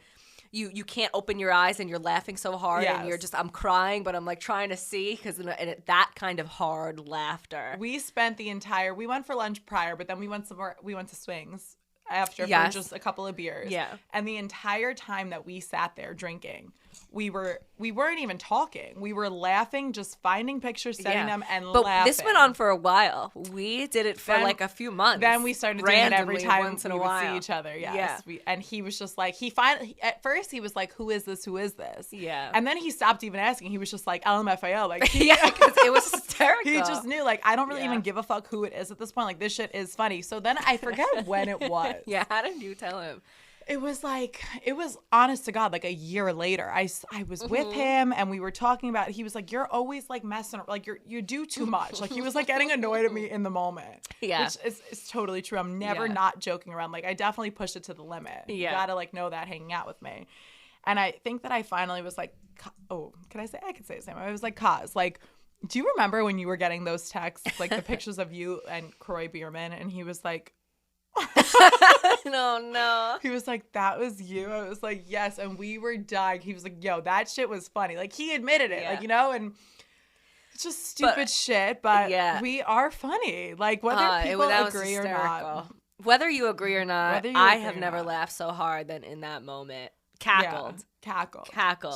you can't open your eyes and you're laughing so hard and you're just I'm crying but I'm like trying to see because that kind of hard laughter. We spent we went for lunch prior, but then we went to Swings after for just a couple of beers. Yeah. And the entire time that we sat there drinking, we weren't even talking. We were laughing, just finding pictures, sending them, and laughing. But this went on for a while. We did it for like a few months. Then we started doing it every time we would see each other. Yes. Yeah. And he was just like, at first he was like, who is this? Who is this? Yeah. And then he stopped even asking. He was just like, LMFAO. Like, because it was hysterical. He just knew, like, I don't really even give a fuck who it is at this point. Like, this shit is funny. So then I forget when it was. Yeah. How did you tell him? It was honest to God, like a year later. I was with him and we were talking about it. He was like, you're always like messing, like you do too much. Like he was like getting annoyed at me in the moment. Yeah. Which is totally true. I'm never not joking around. Like I definitely pushed it to the limit. Yeah. You gotta like know that hanging out with me. And I think that I finally was like, oh, can I say? I could say the same. I was like, Kaz, like, do you remember when you were getting those texts, like the pictures of you and Croy Bierman? And he was like, No. He was like, that was you? I was like, yes. And we were dying. He was like, yo, that shit was funny. Like, he admitted it, like, you know, and it's just stupid shit, but we are funny. Like, whether people agree or not. Whether you agree or not, I have never laughed so hard than in that moment. Cackled.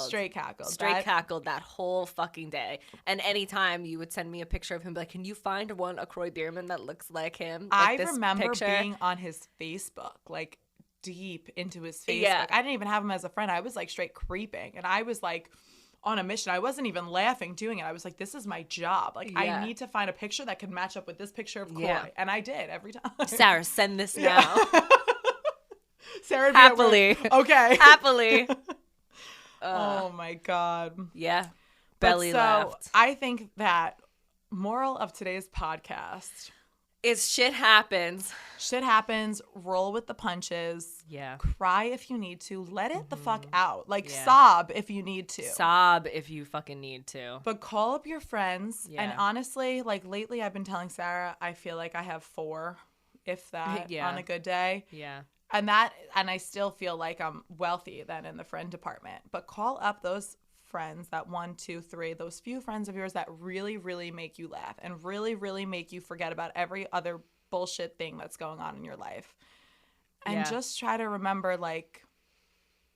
Straight cackled that whole fucking day. And anytime you would send me a picture of him, like, can you find one Akroy Bierman that looks like him? Like, I remember being on his Facebook, like, deep into his Facebook. Yeah. I didn't even have him as a friend. I was like straight creeping. And I was like on a mission. I wasn't even laughing doing it. I was like, this is my job. Like, I need to find a picture that can match up with this picture of Coy. Yeah. And I did every time. Sarah, send this now. Sarah, happily. Okay. Happily. Oh my God. Yeah. Belly laughed. I think that moral of today's podcast is shit happens. Shit happens. Roll with the punches. Yeah. Cry if you need to. Let it the fuck out. Like, sob if you need to. Sob if you fucking need to. But call up your friends. Yeah. And honestly, like, lately I've been telling Sarah, I feel like I have 4, if that, on a good day. Yeah. And I still feel like I'm wealthy then in the friend department. But call up those friends, that 1, 2, 3, those few friends of yours that really, really make you laugh and really, really make you forget about every other bullshit thing that's going on in your life. And just try to remember, like,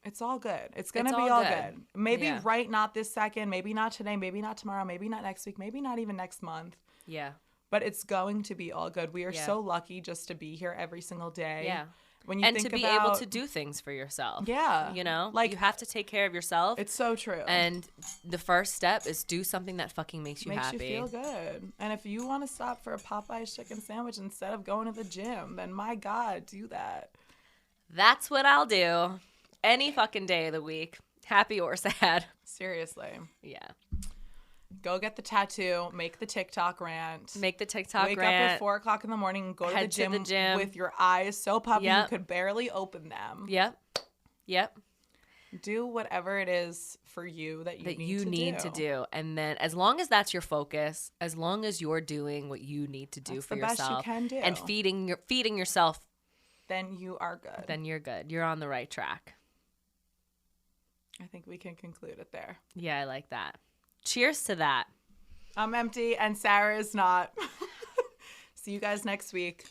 it's all good. It's going to be all good. Maybe not this second, maybe not today, maybe not tomorrow, maybe not next week, maybe not even next month. Yeah. But it's going to be all good. We are so lucky just to be here every single day. Yeah. When you and think to be able to do things for yourself. Yeah. You know? Like, you have to take care of yourself. It's so true. And the first step is do something that fucking makes you happy. Makes you feel good. And if you want to stop for a Popeye's chicken sandwich instead of going to the gym, then my God, do that. That's what I'll do. Any fucking day of the week. Happy or sad. Seriously. Yeah. Go get the tattoo. Make the TikTok rant. Make the TikTok rant. Wake up at 4 o'clock in the morning and go to the gym with your eyes so puffy you could barely open them. Yep. Do whatever it is for you that you need to do. And then as long as that's your focus, as long as you're doing what you need to do for yourself. That's the best you can do. And feeding yourself. Then you are good. Then you're good. You're on the right track. I think we can conclude it there. Yeah, I like that. Cheers to that. I'm empty and Sarah is not. See you guys next week.